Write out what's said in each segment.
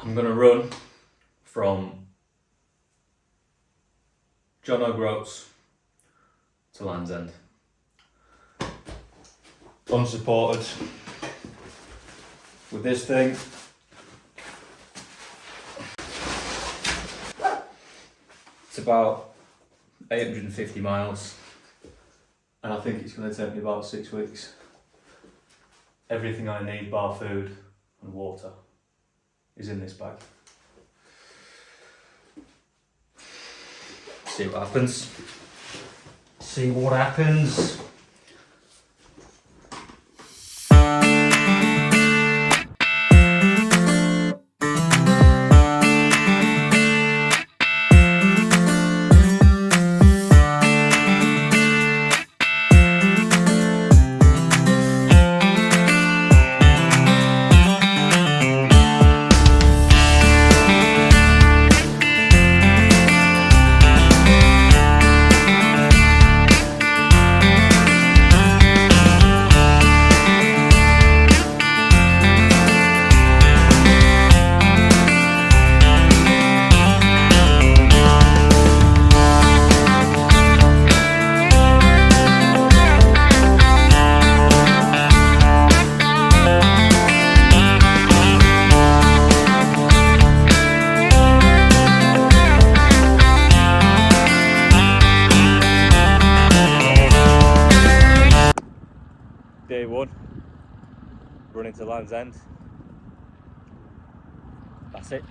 I'm going to run from John O'Groats to Land's End. Unsupported. With this thing. It's about 850 miles. And I think it's going to take me about 6 weeks. Everything I need, bar food and water, is in this bag. See what happens. See what happens. Day one, running to Land's End. That's it.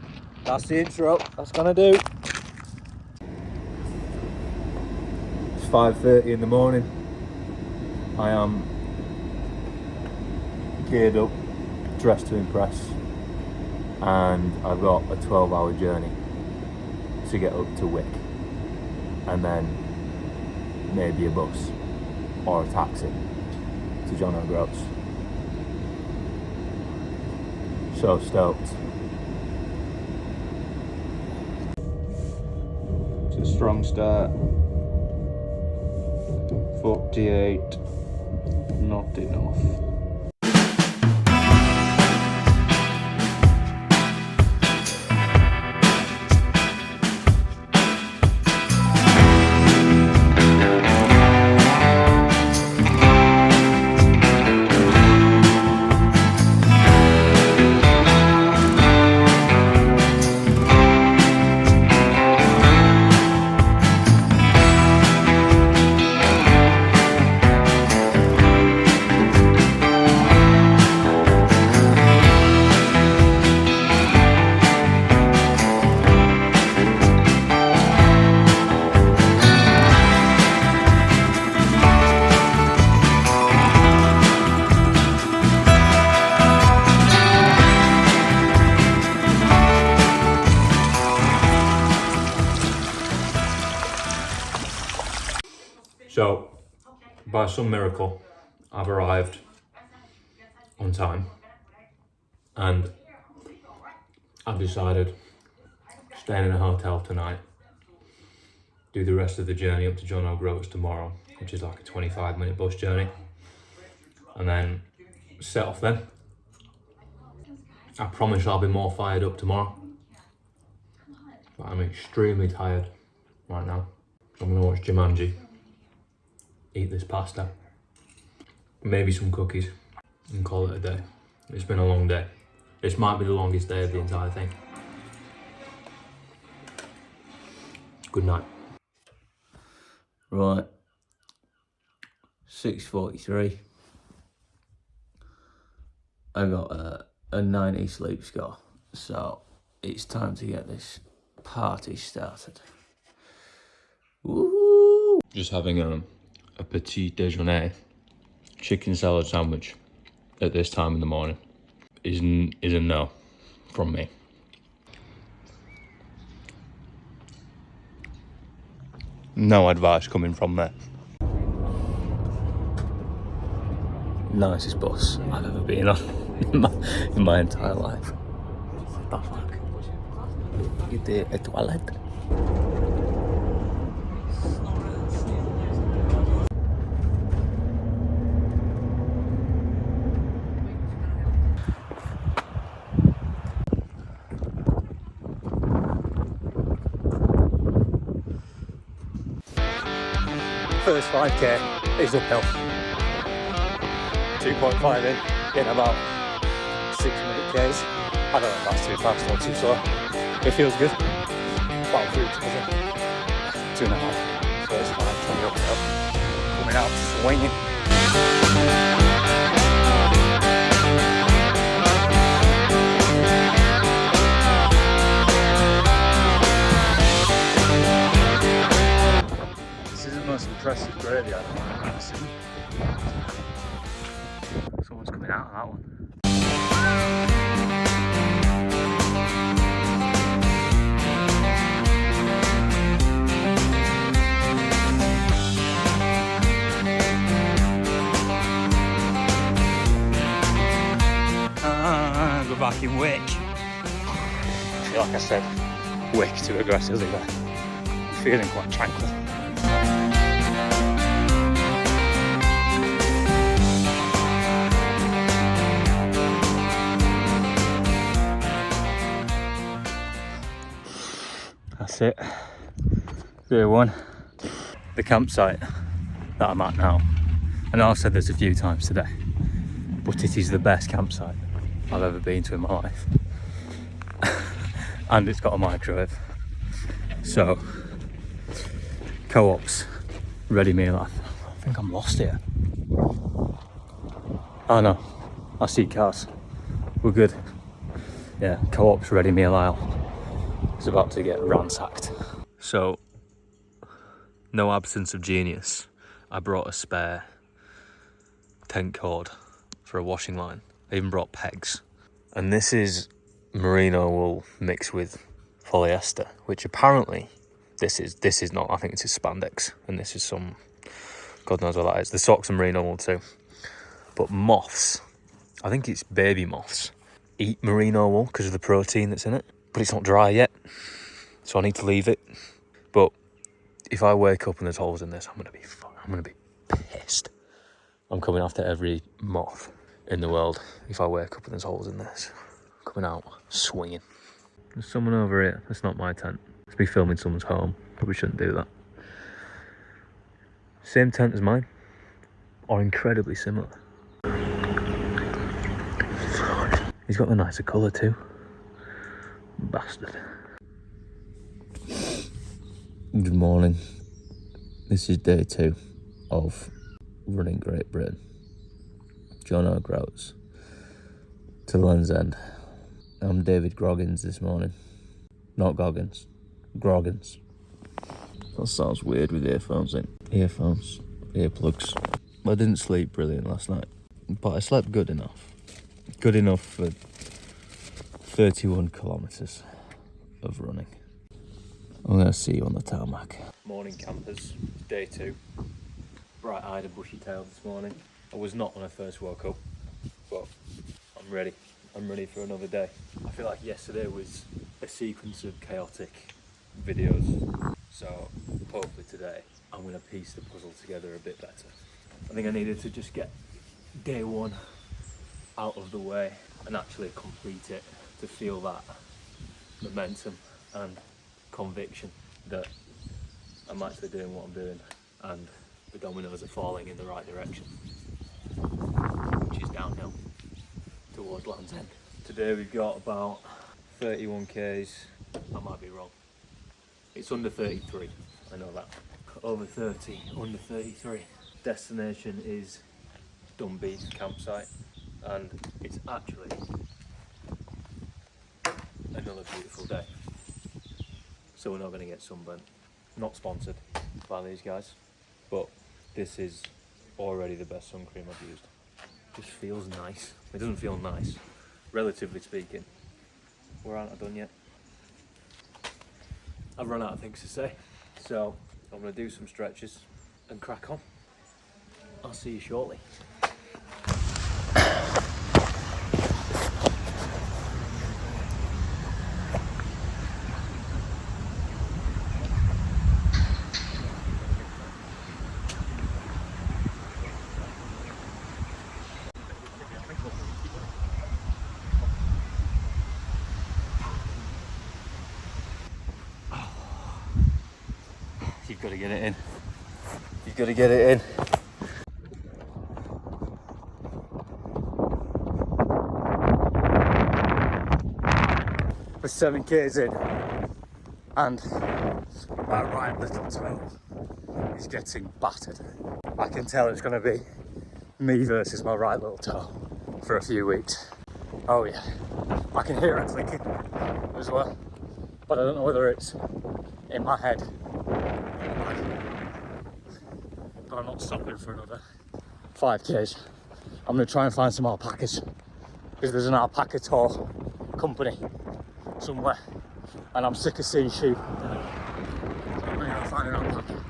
That's the intro. That's gonna do. It's 5:30 in the morning. I am geared up, dressed to impress, and I've got a 12-hour journey to get up to Wick, and then maybe a bus or a taxi to John O'Groats. So stoked. It's a strong start. 48, not enough. So, by some miracle, I've arrived on time, and I've decided staying in a hotel tonight, do the rest of the journey up to John O'Groats tomorrow, which is like a 25-minute bus journey, and then set off then. I promise I'll be more fired up tomorrow, but I'm extremely tired right now. I'm gonna watch Jumanji, eat this pasta, maybe some cookies, and call it a day. It's been a long day. This might be the longest day of the entire thing. Good night. Right, 6:43. I got a 90 sleep score, so it's time to get this party started. Woo! Just having a petit déjeuner, chicken salad sandwich at this time in the morning is a no from me. No advice coming from there. Nicest bus I've ever been on in my entire life. What the fuck? You did a toilet? First 5k is uphill. 2.5 in about 6-minute Ks. I don't know if that's too fast or too slow. It feels good. About 3 to 2.5. First 5k uphill. Coming out swinging. This is the most impressive graveyard I've ever seen. Someone's coming out of that one. Go back in Wick. I feel like I said Wick too aggressively there. I'm feeling quite tranquil. That's it. Day 1. The campsite that I'm at now. I know I've said this a few times today, but it is the best campsite I've ever been to in my life. And it's got a microwave. So, Co-op's ready meal. I think I'm lost here. Oh no, I see cars. We're good. Yeah, Co-op's ready meal aisle is about to get ransacked. So, no absence of genius. I brought a spare tent cord for a washing line. I even brought pegs. And this is merino wool mixed with polyester, which apparently this is not. I think it's spandex, and this is some, God knows what that is. The socks are merino wool too. But moths, I think it's baby moths, eat merino wool because of the protein that's in it. But it's not dry yet, so I need to leave it. But if I wake up and there's holes in this, I'm gonna be pissed. I'm coming after every moth in the world if I wake up and there's holes in this. Coming out swinging. There's someone over here. That's not my tent. It's me filming someone's home. Probably shouldn't do that. Same tent as mine, or incredibly similar. He's got the nicer colour too. Bastard. Good morning. This is day 2 of running Great Britain. John O'Groats to Land's End. I'm David Groggins this morning. Not Goggins. Groggins. That sounds weird with earphones in. Earphones. Earplugs. I didn't sleep brilliant last night, but I slept good enough. Good enough for 31 kilometres of running. I'm going to see you on the tarmac. Morning campers, day 2. Bright-eyed and bushy-tailed this morning. I was not when I first woke up, but I'm ready. I'm ready for another day. I feel like yesterday was a sequence of chaotic videos, so hopefully today I'm going to piece the puzzle together a bit better. I think I needed to just get day 1 out of the way and actually complete it to feel that momentum and conviction that I'm actually doing what I'm doing and the dominoes are falling in the right direction, which is downhill towards Land's End. Today we've got about 31 Ks. I might be wrong. It's under 33, I know that. Over 30, under 33. Destination is Dunbeath campsite, and it's actually another beautiful day. So we're not going to get sunburnt. Not sponsored by these guys, but this is already the best sun cream I've used. Just feels nice. It doesn't feel nice, relatively speaking. We aren't done yet. I've run out of things to say, so I'm going to do some stretches and crack on. I'll see you shortly. You've got to get it in. You've got to get it in. We're 7k's in, and that right little toe is getting battered. I can tell it's going to be me versus my right little toe for a few weeks. Oh yeah, I can hear it clicking as well, but I don't know whether it's in my head or in the bag. But I'm not stopping for another 5k's. I'm going to try and find some alpacas, because there's an alpaca tour company somewhere, and I'm sick of seeing sheep. So I'm going to find an alpaca.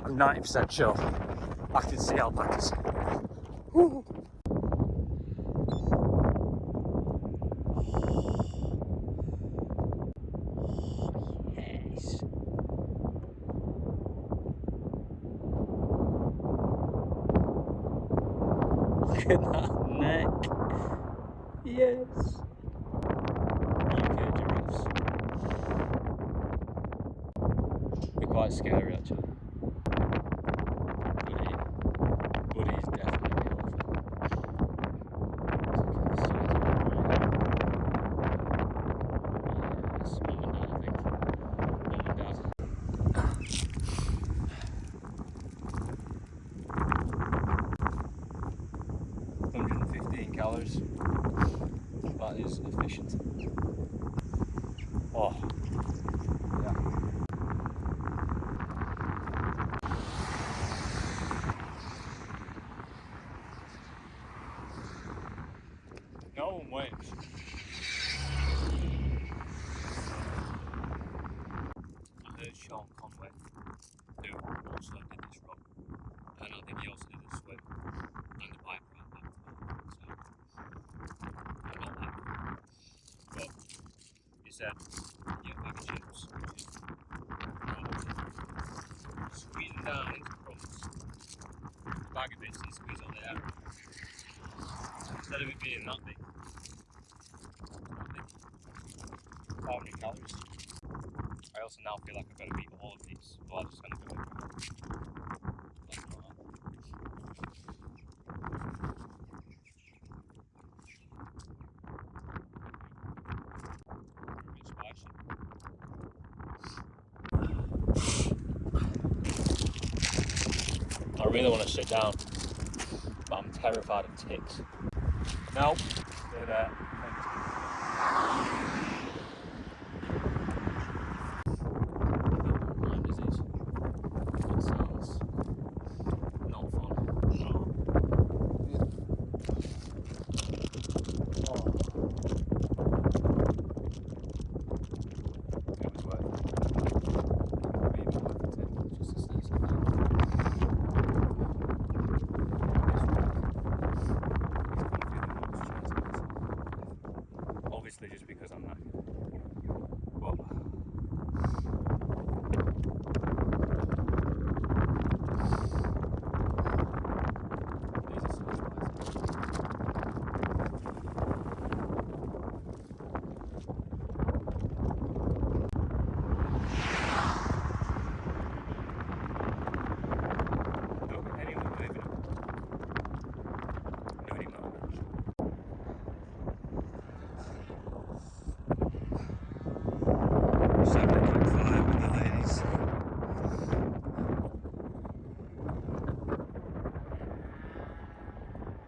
I'm 90% sure I can see alpacas. Woo. Yes. Look at that neck. Yes. UK giraffes. They're quite scary actually. But he's definitely alpha. Yes, mum and dad, I think. Mum and dad. 115 calories. That is efficient. Oh, yeah. No one waits. I heard Sean Conway, who also did this run, and I think he also did a swim and a bike ride back to the I'm not that good. But he said, get a bag of chips, squeeze them down into crumbs, a bag of bits and squeeze on the air. Instead of it being that big, 500 calories. I also now feel like I've got to eat all of these, but I'm just going to do it. That's not hard. A bit spicy. I really want to sit down, but I'm terrified of ticks. No, they're there. Lyme disease. It sounds not fun. No. Oh. It was worth it. Maybe worth it just to say something. Obviously just because I'm knackered. But these are so spicy. Don't get anyone moving up. Nudie markers. Just having a quick fire with the ladies.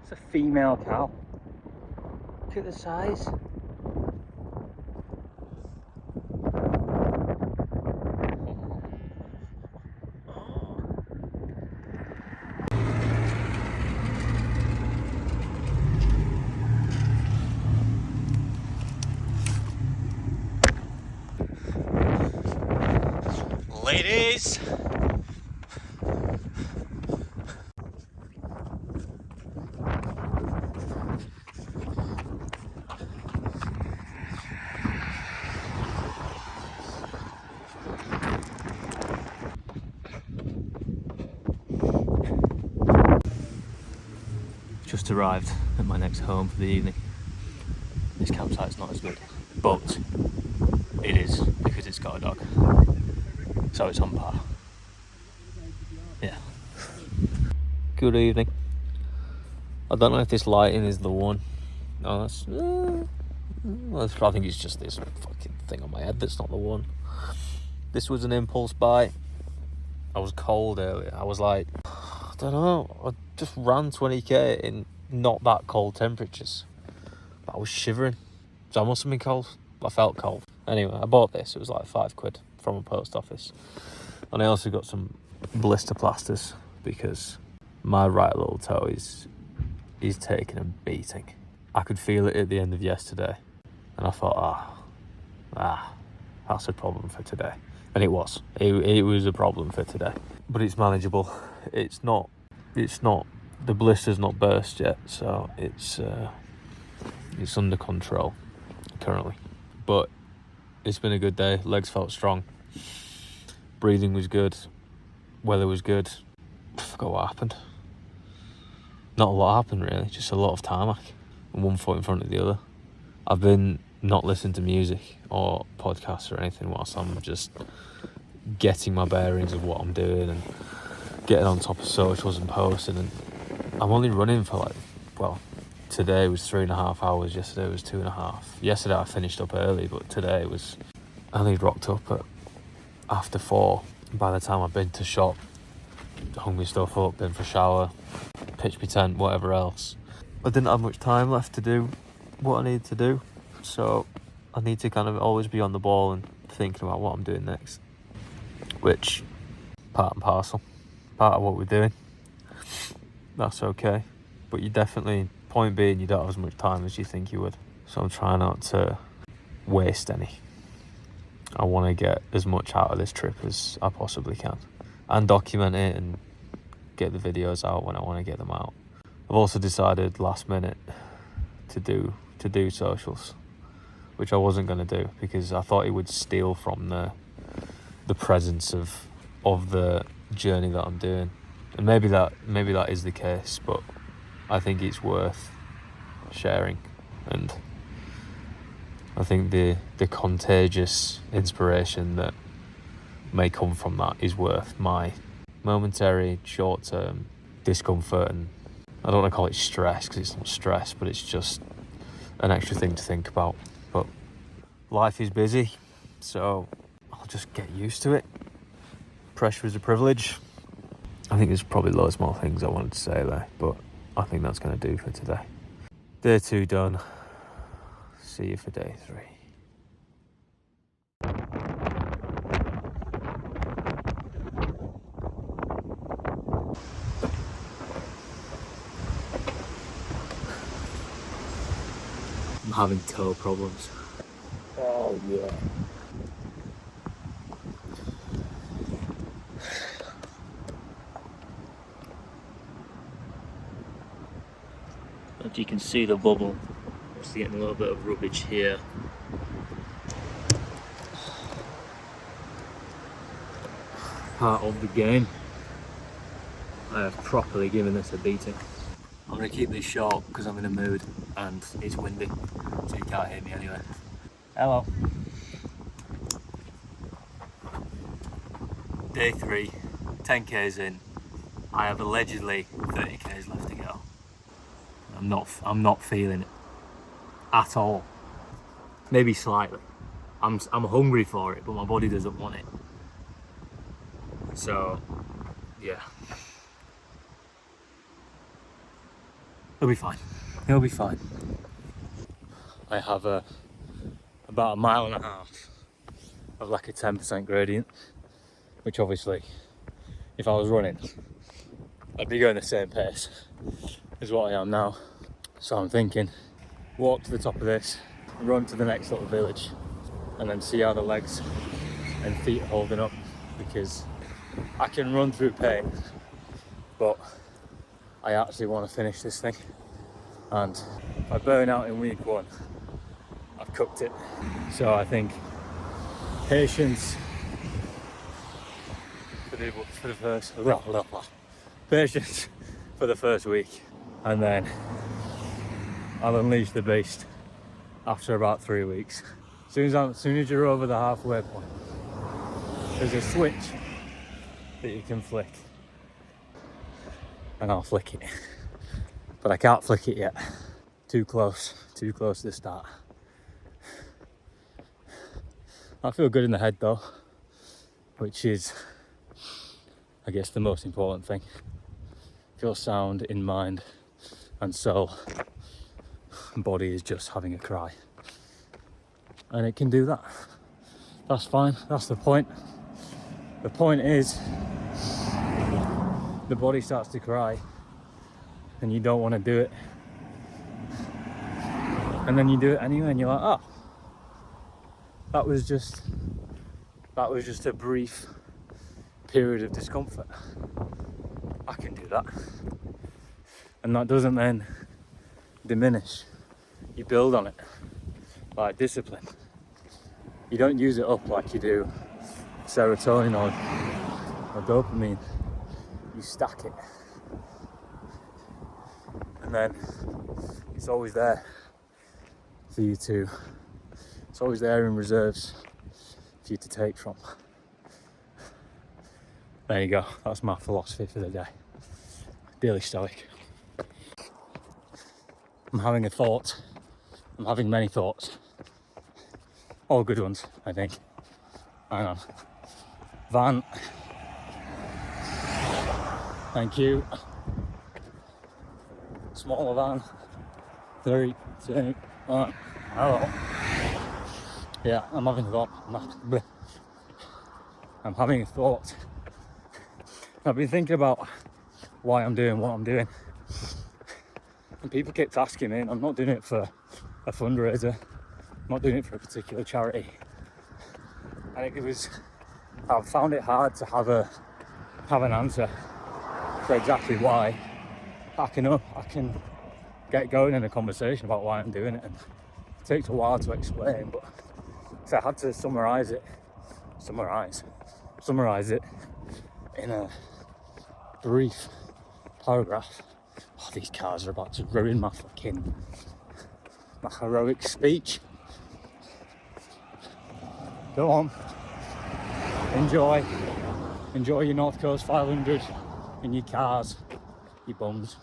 It's a female cow. Look at the size. Ladies! Just arrived at my next home for the evening. This campsite's not as good but it is because it's got a dog, so it's on par. Yeah. Good evening. I don't know if this lighting is the one. No, that's. I think it's just this fucking thing on my head that's not the one. This was an impulse buy. I was cold earlier. I was like, I don't know. I just ran 20k in not that cold temperatures, but I was shivering, so I must have been cold. I felt cold. Anyway, I bought this. It was like £5 from a post office, and I also got some blister plasters because my right little toe is taking a beating. I could feel it at the end of yesterday, and I thought, that's a problem for today. And it was. It was a problem for today. But it's manageable. It's not, the blister's not burst yet, so it's under control currently. But it's been a good day. Legs felt strong. Breathing was good. Weather was good. I forgot what happened. Not a lot happened really, just a lot of tarmac and one foot in front of the other. I've been not listening to music or podcasts or anything whilst I'm just getting my bearings of what I'm doing and getting on top of socials and posting. And I'm only running for today was 3.5 hours, yesterday was 2.5. Yesterday I finished up early, but today I only rocked up at after 4. By the time I've been to shop, hung my stuff up, been for a shower, pitched my tent, whatever else, I didn't have much time left to do what I need to do. So I need to kind of always be on the ball and thinking about what I'm doing next, which part and parcel, part of what we're doing. That's okay, but you definitely, point being, you don't have as much time as you think you would. So I'm trying not to waste any. I want to get as much out of this trip as I possibly can and document it and get the videos out when I want to get them out. I've also decided last minute to do socials, which I wasn't going to do because I thought it would steal from the presence of the journey that I'm doing. And maybe that is the case, but I think it's worth sharing. And I think the contagious inspiration that may come from that is worth my momentary short-term discomfort. And I don't want to call it stress because it's not stress, but it's just an extra thing to think about. But life is busy, so I'll just get used to it. Pressure is a privilege. I think there's probably loads more things I wanted to say there, but I think that's going to do for today. Day 2 done. See you for day 3. I'm having toe problems. Oh yeah. If you can see the bubble, I'm just getting a little bit of rubbish here. Part of the game. I have properly given this a beating. I'm going to keep this short because I'm in a mood and it's windy, so you can't hear me anyway. Hello. Day 3, 10k's in. I have allegedly 30k's left to go. I'm not feeling it at all. Maybe slightly. I'm hungry for it, but my body doesn't want it. So, yeah. It'll be fine. It'll be fine. I have about 1.5 miles of like a 10% gradient, which obviously, if I was running, I'd be going the same pace as what I am now. So I'm thinking, walk to the top of this, run to the next little village, and then see how the legs and feet are holding up, because I can run through pain, but I actually want to finish this thing. And if I burn out in week 1, I've cooked it. So I think patience for the first patience for the first week, and then I'll unleash the beast after about 3 weeks. As soon as you're over the halfway point, there's a switch that you can flick. And I'll flick it. But I can't flick it yet. Too close to the start. I feel good in the head though, which is, I guess, the most important thing. Feel sound in mind and soul. Body is just having a cry. And it can do that. That's fine, that's the point. The point is, the body starts to cry and you don't want to do it. And then you do it anyway and you're like, oh, that was just a brief period of discomfort. I can do that. And that doesn't then diminish. You build on it, like discipline. You don't use it up like you do serotonin or dopamine. You stack it. And then it's always there for you to, it's always there in reserves for you to take from. There you go, that's my philosophy for the day. Daily stoic. I'm having a thought. I'm having many thoughts. All good ones, I think. Hang on. Van. Thank you. Smaller van. 3, 2, 1. Hello. Yeah, I'm having a thought. I'm having a thought. I've been thinking about why I'm doing what I'm doing. And people kept asking me, and I'm not doing it for a fundraiser. I'm not doing it for a particular charity. And I've found it hard to have an answer for exactly why. I can get going in a conversation about why I'm doing it, and it takes a while to explain, but if I had to summarize it in a brief paragraph. Oh, these cars are about to ruin my heroic speech. Go on. Enjoy your North Coast 500 in your cars, you bums.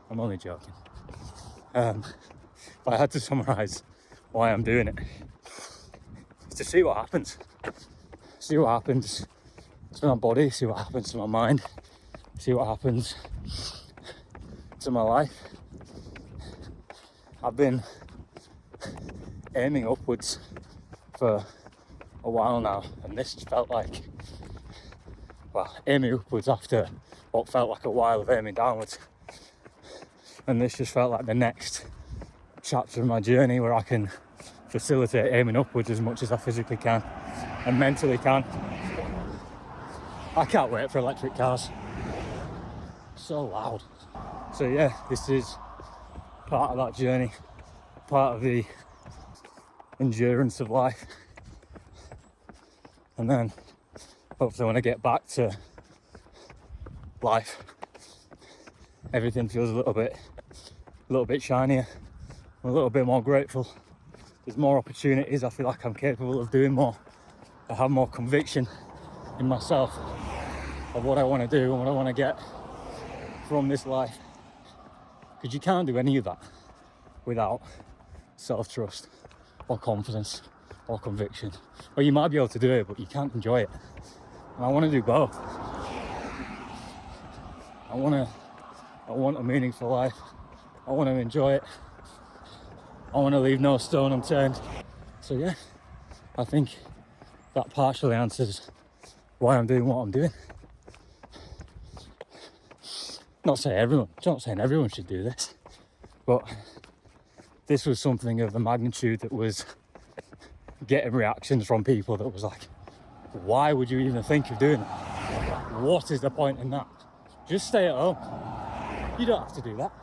I'm only joking. If I had to summarise why I'm doing it, it's to see what happens. See what happens to my body, see what happens to my mind, see what happens to my life. I've been aiming upwards for a while now, and this felt like, well, aiming upwards after what felt like a while of aiming downwards. And this just felt like the next chapter of my journey where I can facilitate aiming upwards as much as I physically can and mentally can. I can't wait for electric cars. So loud. So yeah, this is part of that journey, part of the endurance of life. And then hopefully when I get back to life, everything feels a little bit shinier, a little bit more grateful. There's more opportunities. I feel like I'm capable of doing more. I have more conviction in myself of what I want to do and what I want to get from this life. Because you can't do any of that without self-trust or confidence or conviction. Or you might be able to do it, but you can't enjoy it. And I want to do both. I want a meaningful life. I want to enjoy it. I want to leave no stone unturned. So yeah, I think that partially answers why I'm doing what I'm doing. Not saying everyone should do this, but this was something of the magnitude that was getting reactions from people that was like, why would you even think of doing that? What is the point in that? Just stay at home. You don't have to do that.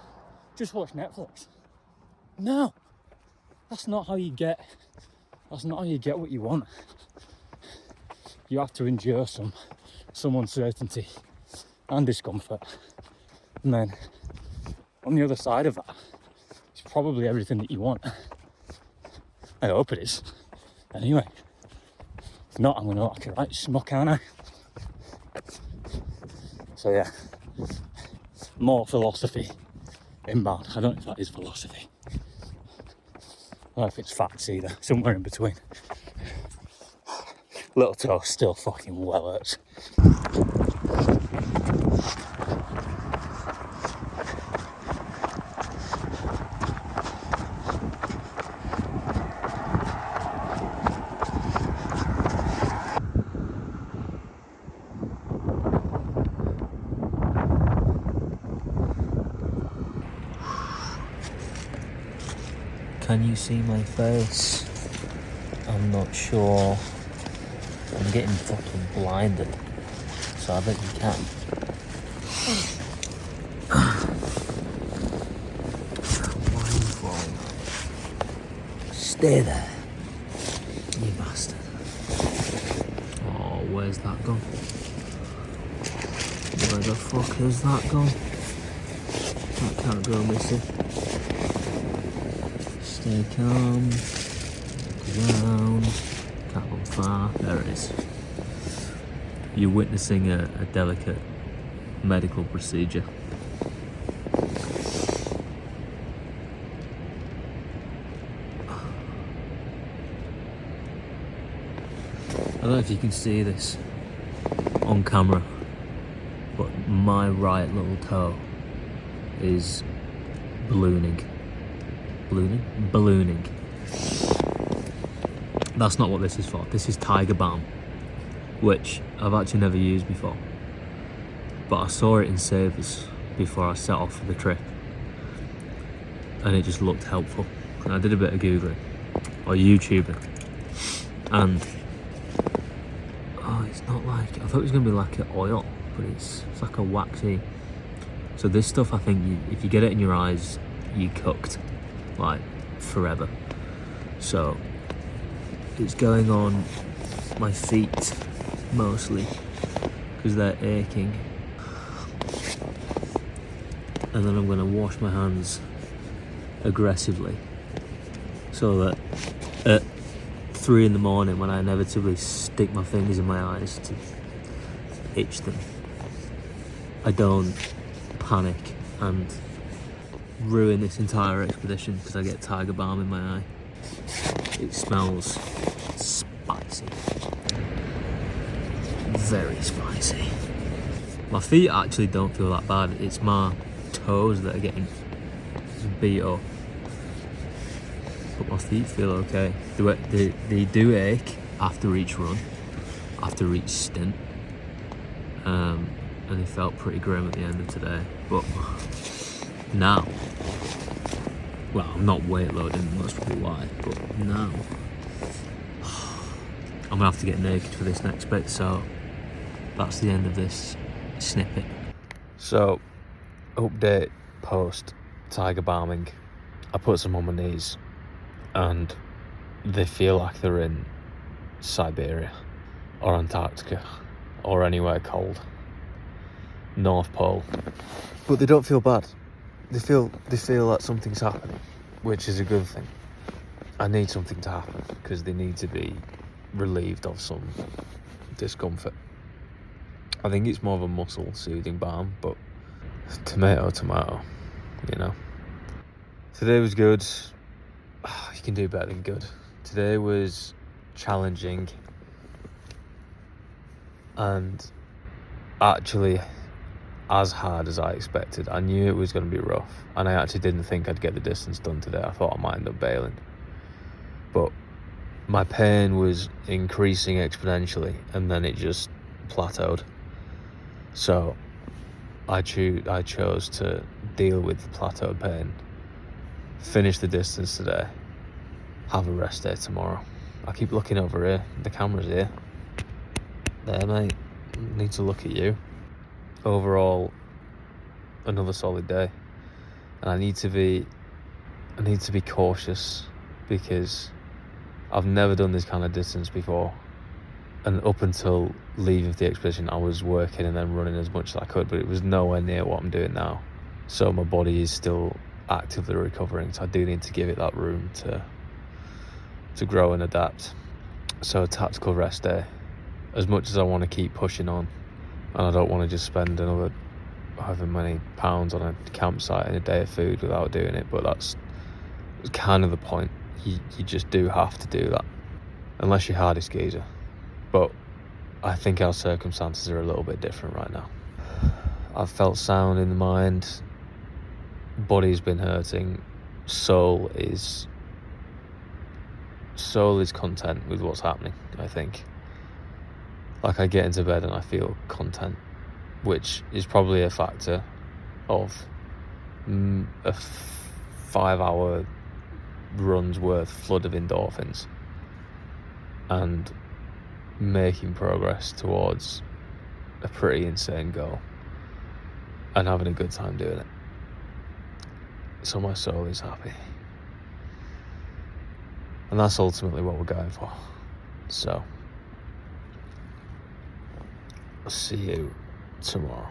Just watch Netflix. No, that's not how you get what you want. You have to endure some uncertainty and discomfort. And then on the other side of that, it's probably everything that you want. I hope it is. Anyway, if not, I'm going to look like a right smuck, aren't I? So yeah, more philosophy inbound. I don't know if that is philosophy. I don't know if it's facts either, somewhere in between. Little toe still fucking well hurts. Can you see my face? I'm not sure. I'm getting fucking blinded. So I bet you can. Why are you falling? Stay there, you bastard. Oh, where's that gone? Where the fuck has that gone? That can't go missing. Stay calm. Look around. Can't go far. There it is. You're witnessing a delicate medical procedure. I don't know if you can see this on camera, but my right little toe is ballooning. Ballooning. That's not what this is for. This is Tiger Balm, which I've actually never used before. But I saw it in Savers before I set off for the trip, and it just looked helpful. And I did a bit of Googling or YouTubing, and it's not like, I thought it was going to be like an oil, but it's like a waxy. So this stuff, I think if you get it in your eyes, you cooked, like forever. So it's going on my feet mostly because they're aching, and then I'm going to wash my hands aggressively so that at 3 a.m, when I inevitably stick my fingers in my eyes to itch them, I don't panic and ruin this entire expedition because I get Tiger Balm in my eye. It smells spicy. Very spicy. My feet actually don't feel that bad. It's my toes that are getting beat up. But my feet feel okay. They do ache after each run, after each stint. And they felt pretty grim at the end of today. But now, well, I'm not weight loading, that's probably why, but now I'm gonna have to get naked for this next bit, so that's the end of this snippet. So, update post Tiger Balming. I put some on my knees and they feel like they're in Siberia or Antarctica or anywhere cold. North Pole. But they don't feel bad. They feel like something's happening, which is a good thing. I need something to happen because they need to be relieved of some discomfort. I think it's more of a muscle soothing balm, but tomato, you know. Today was good. You can do better than good. Today was challenging and actually as hard as I expected. I knew it was going to be rough, and I actually didn't think I'd get the distance done today. I thought I might end up bailing, but my pain was increasing exponentially and then it just plateaued. So I chose to deal with the plateaued pain, finish the distance today, have a rest day tomorrow. I keep looking over here, the camera's here. There, mate, I need to look at you. Overall, another solid day, and I need to be cautious because I've never done this kind of distance before, and up until leaving the expedition I was working and then running as much as I could, but it was nowhere near what I'm doing now. So my body is still actively recovering, so I do need to give it that room to grow and adapt. So a tactical rest day. As much as I want to keep pushing on, and I don't want to just spend another however many pounds on a campsite and a day of food without doing it, but that's kind of the point. You just do have to do that, unless you're hardy skeezer. But I think our circumstances are a little bit different right now. I've felt sound in the mind, body's been hurting, soul is content with what's happening, I think. Like, I get into bed and I feel content, which is probably a factor of a 5-hour run's worth flood of endorphins and making progress towards a pretty insane goal and having a good time doing it. So my soul is happy, and that's ultimately what we're going for. So I'll see you tomorrow.